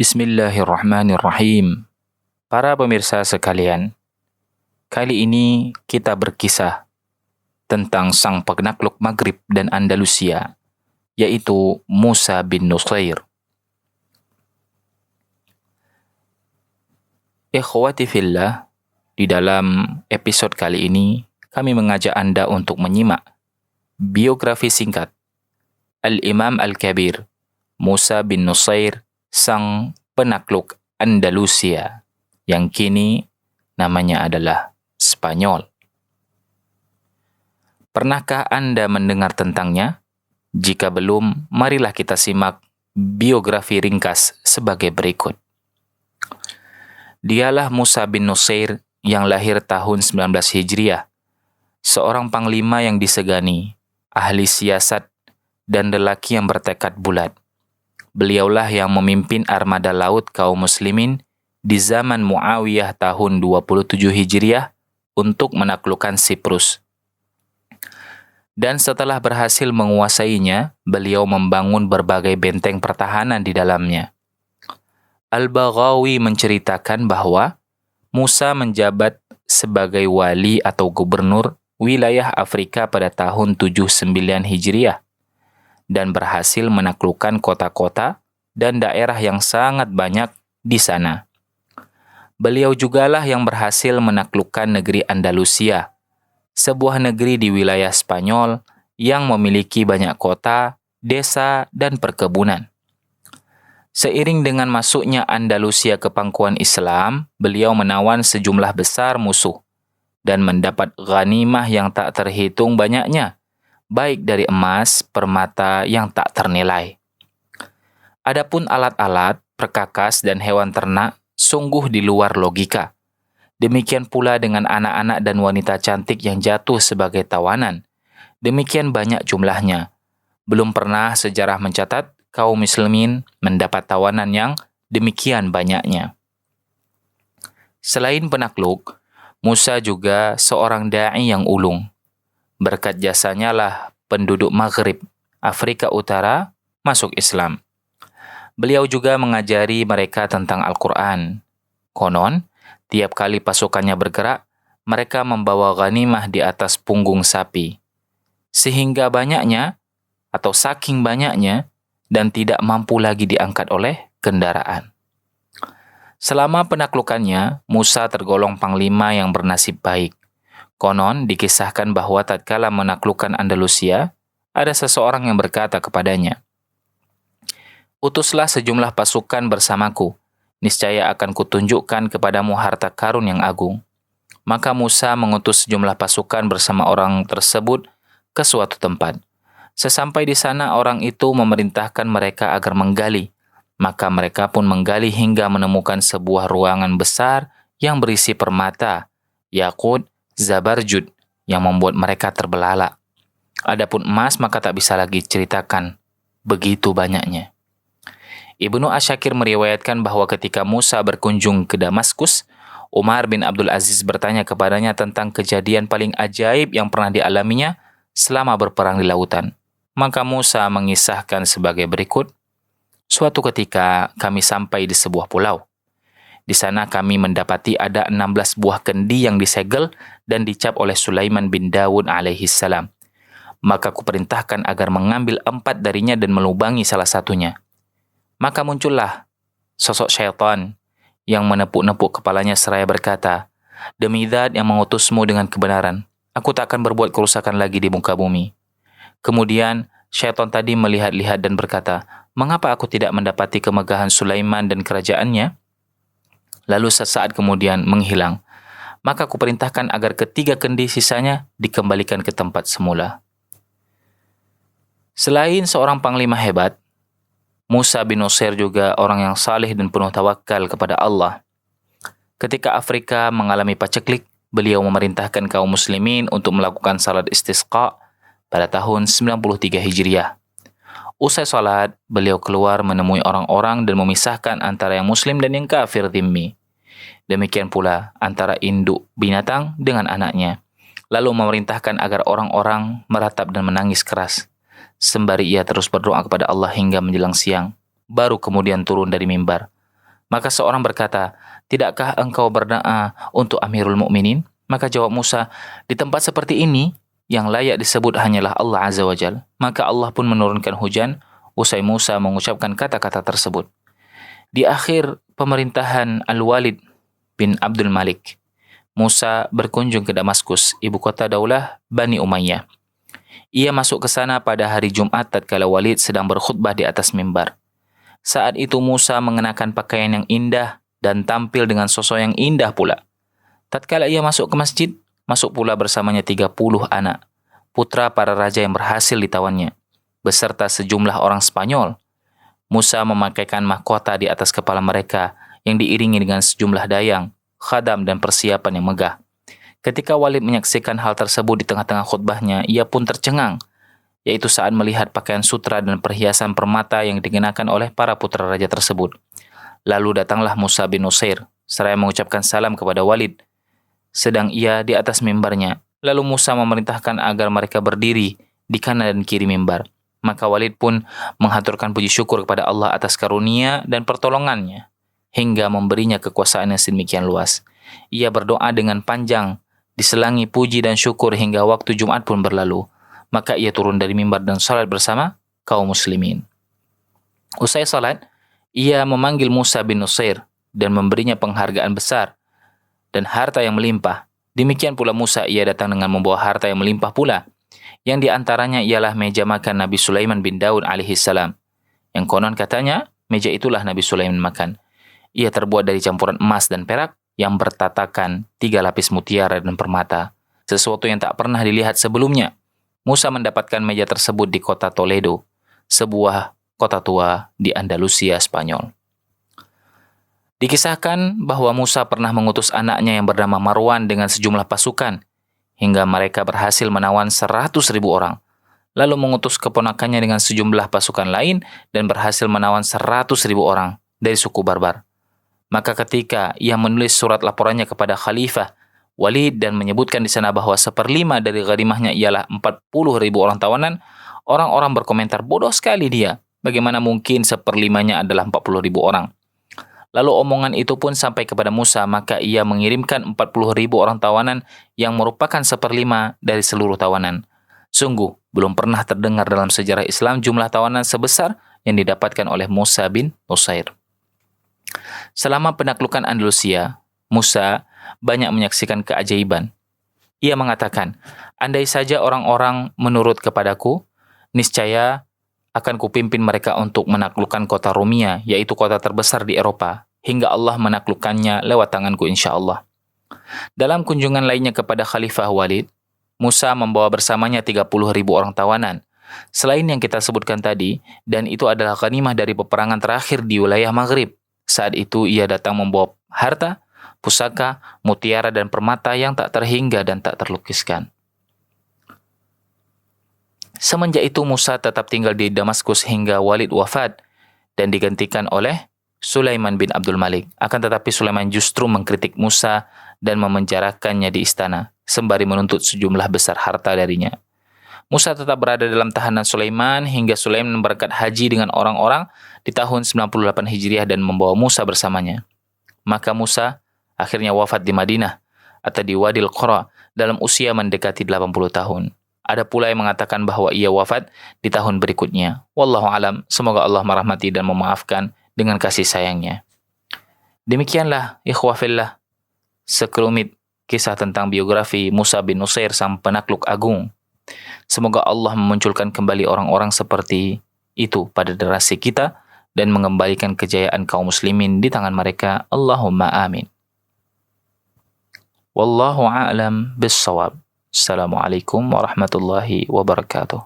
Bismillahirrahmanirrahim. Para pemirsa sekalian, kali ini kita berkisah tentang sang penakluk Maghrib dan Andalusia, yaitu Musa bin Nusair. Ikhwati fillah, di dalam episode kali ini, kami mengajak Anda untuk menyimak biografi singkat Al-Imam Al-Kabir, Musa bin Nusair, sang penakluk Andalusia, yang kini namanya adalah Spanyol. Pernahkah Anda mendengar tentangnya? Jika belum, marilah kita simak biografi ringkas sebagai berikut. Dialah Musa bin Nusair yang lahir tahun 19 Hijriah, seorang panglima yang disegani, ahli siasat, dan lelaki yang bertekad bulat. Beliaulah yang memimpin armada laut kaum muslimin di zaman Muawiyah tahun 27 Hijriah untuk menaklukkan Siprus. Dan setelah berhasil menguasainya, beliau membangun berbagai benteng pertahanan di dalamnya. Al-Baghawi menceritakan bahwa Musa menjabat sebagai wali atau gubernur wilayah Afrika pada tahun 79 Hijriah dan berhasil menaklukkan kota-kota dan daerah yang sangat banyak di sana. Beliau jugalah yang berhasil menaklukkan negeri Andalusia, sebuah negeri di wilayah Spanyol yang memiliki banyak kota, desa, dan perkebunan. Seiring dengan masuknya Andalusia ke pangkuan Islam, beliau menawan sejumlah besar musuh dan mendapat ghanimah yang tak terhitung banyaknya, baik dari emas, permata yang tak ternilai. Adapun alat-alat, perkakas, dan hewan ternak sungguh di luar logika. Demikian pula dengan anak-anak dan wanita cantik yang jatuh sebagai tawanan. Demikian banyak jumlahnya. Belum pernah sejarah mencatat kaum muslimin mendapat tawanan yang demikian banyaknya. Selain penakluk, Musa juga seorang da'i yang ulung. Berkat jasanya lah penduduk Maghrib, Afrika Utara, masuk Islam. Beliau juga mengajari mereka tentang Al-Quran. Konon, tiap kali pasukannya bergerak, mereka membawa ghanimah di atas punggung sapi. Sehingga banyaknya, atau saking banyaknya, dan tidak mampu lagi diangkat oleh kendaraan. Selama penaklukannya, Musa tergolong panglima yang bernasib baik. Konon dikisahkan bahwa tatkala menaklukkan Andalusia, ada seseorang yang berkata kepadanya, "Utuslah sejumlah pasukan bersamaku, niscaya akan kutunjukkan kepadamu harta karun yang agung." Maka Musa mengutus sejumlah pasukan bersama orang tersebut ke suatu tempat. Sesampai di sana, orang itu memerintahkan mereka agar menggali. Maka mereka pun menggali hingga menemukan sebuah ruangan besar yang berisi permata, yakut, zabarjud yang membuat mereka terbelalak. Adapun emas maka tak bisa lagi ceritakan, begitu banyaknya. Ibnu Asyakir meriwayatkan bahwa ketika Musa berkunjung ke Damaskus, Umar bin Abdul Aziz bertanya kepadanya tentang kejadian paling ajaib yang pernah dialaminya selama berperang di lautan. Maka Musa mengisahkan sebagai berikut, "Suatu ketika kami sampai di sebuah pulau. Di sana kami mendapati ada 16 buah kendi yang disegel dan dicap oleh Sulaiman bin Dawud alaihi salam. Maka kuperintahkan agar mengambil 4 darinya dan melubangi salah satunya. Maka muncullah sosok syaitan yang menepuk-nepuk kepalanya seraya berkata, 'Demi Zat yang mengutusmu dengan kebenaran, aku tak akan berbuat kerusakan lagi di muka bumi.' Kemudian syaitan tadi melihat-lihat dan berkata, 'Mengapa aku tidak mendapati kemegahan Sulaiman dan kerajaannya?' Lalu sesaat kemudian menghilang. Maka kuperintahkan agar ketiga kendi sisanya dikembalikan ke tempat semula." Selain seorang panglima hebat, Musa bin Nusair juga orang yang saleh dan penuh tawakal kepada Allah. Ketika Afrika mengalami paceklik, beliau memerintahkan kaum muslimin untuk melakukan salat istisqa pada tahun 93 Hijriah. Usai salat, beliau keluar menemui orang-orang dan memisahkan antara yang muslim dan yang kafir dhimmi. Demikian pula antara induk binatang dengan anaknya. Lalu memerintahkan agar orang-orang meratap dan menangis keras. Sembari ia terus berdoa kepada Allah hingga menjelang siang. Baru kemudian turun dari mimbar. Maka seorang berkata, "Tidakkah engkau berdoa untuk Amirul Mukminin?" Maka jawab Musa, "Di tempat seperti ini, yang layak disebut hanyalah Allah Azza wa Jal." Maka Allah pun menurunkan hujan, usai Musa mengucapkan kata-kata tersebut. Di akhir pemerintahan Al-Walid bin Abdul Malik, Musa berkunjung ke Damaskus, ibu kota daulah Bani Umayyah. Ia masuk ke sana pada hari Jumat tatkala Walid sedang berkhutbah di atas mimbar. Saat itu Musa mengenakan pakaian yang indah dan tampil dengan sosok yang indah pula. Tatkala ia masuk ke masjid, masuk pula bersamanya 30 anak, putra para raja yang berhasil ditawannya, beserta sejumlah orang Spanyol. Musa memakaikan mahkota di atas kepala mereka yang diiringi dengan sejumlah dayang, khadam dan persiapan yang megah. Ketika Walid menyaksikan hal tersebut di tengah-tengah khutbahnya, ia pun tercengang, yaitu saat melihat pakaian sutra dan perhiasan permata yang dikenakan oleh para putra raja tersebut. Lalu datanglah Musa bin Nusair, seraya mengucapkan salam kepada Walid, sedang ia di atas mimbarnya. Lalu Musa memerintahkan agar mereka berdiri di kanan dan kiri mimbar. Maka Walid pun menghaturkan puji syukur kepada Allah atas karunia dan pertolongannya, hingga memberinya kekuasaan yang sedemikian luas. Ia berdoa dengan panjang, diselangi puji dan syukur hingga waktu Jumat pun berlalu. Maka ia turun dari mimbar dan salat bersama kaum muslimin. Usai salat, ia memanggil Musa bin Nusair dan memberinya penghargaan besar dan harta yang melimpah. Demikian pula Musa, ia datang dengan membawa harta yang melimpah pula, yang diantaranya ialah meja makan Nabi Sulaiman bin Daud alaihissalam, yang konon katanya meja itulah Nabi Sulaiman makan. Ia terbuat dari campuran emas dan perak yang bertatakan 3 lapis mutiara dan permata, sesuatu yang tak pernah dilihat sebelumnya. Musa mendapatkan meja tersebut di kota Toledo, sebuah kota tua di Andalusia, Spanyol. Dikisahkan bahwa Musa pernah mengutus anaknya yang bernama Marwan dengan sejumlah pasukan, hingga mereka berhasil menawan 100.000 orang. Lalu mengutus keponakannya dengan sejumlah pasukan lain dan berhasil menawan 100.000 orang dari suku Barbar. Maka ketika ia menulis surat laporannya kepada Khalifah Walid dan menyebutkan di sana bahwa 1/5 dari ghanimahnya ialah 40.000 orang tawanan, orang-orang berkomentar, bodoh sekali dia. Bagaimana mungkin 1/5-nya adalah 40.000 orang? Lalu omongan itu pun sampai kepada Musa, maka ia mengirimkan 40.000 orang tawanan yang merupakan 1/5 dari seluruh tawanan. Sungguh, belum pernah terdengar dalam sejarah Islam jumlah tawanan sebesar yang didapatkan oleh Musa bin Nusair. Selama penaklukan Andalusia, Musa banyak menyaksikan keajaiban. Ia mengatakan, andai saja orang-orang menurut kepadaku, niscaya akan kupimpin mereka untuk menaklukkan kota Rumia, yaitu kota terbesar di Eropa, hingga Allah menaklukkannya lewat tanganku insya Allah. Dalam kunjungan lainnya kepada Khalifah Walid, Musa membawa bersamanya 30.000 orang tawanan, selain yang kita sebutkan tadi, dan itu adalah ghanimah dari peperangan terakhir di wilayah Maghrib. Saat itu ia datang membawa harta, pusaka, mutiara dan permata yang tak terhingga dan tak terlukiskan. Semenjak itu Musa tetap tinggal di Damaskus hingga Walid wafat dan digantikan oleh Sulaiman bin Abdul Malik. Akan tetapi Sulaiman justru mengkritik Musa dan memenjarakannya di istana, sembari menuntut sejumlah besar harta darinya. Musa tetap berada dalam tahanan Sulaiman hingga Sulaiman berangkat haji dengan orang-orang di tahun 98 Hijriah dan membawa Musa bersamanya. Maka Musa akhirnya wafat di Madinah atau di Wadil Qura dalam usia mendekati 80 tahun. Ada pula yang mengatakan bahwa ia wafat di tahun berikutnya. Wallahu alam, semoga Allah merahmati dan memaafkan dengan kasih sayangnya. Demikianlah ikhwah fillah sekelumit kisah tentang biografi Musa bin Nusair, sang penakluk agung. Semoga Allah memunculkan kembali orang-orang seperti itu pada generasi kita dan mengembalikan kejayaan kaum muslimin di tangan mereka. Allahumma amin. Wallahu a'lam bis-shawab. Assalamualaikum warahmatullahi wabarakatuh.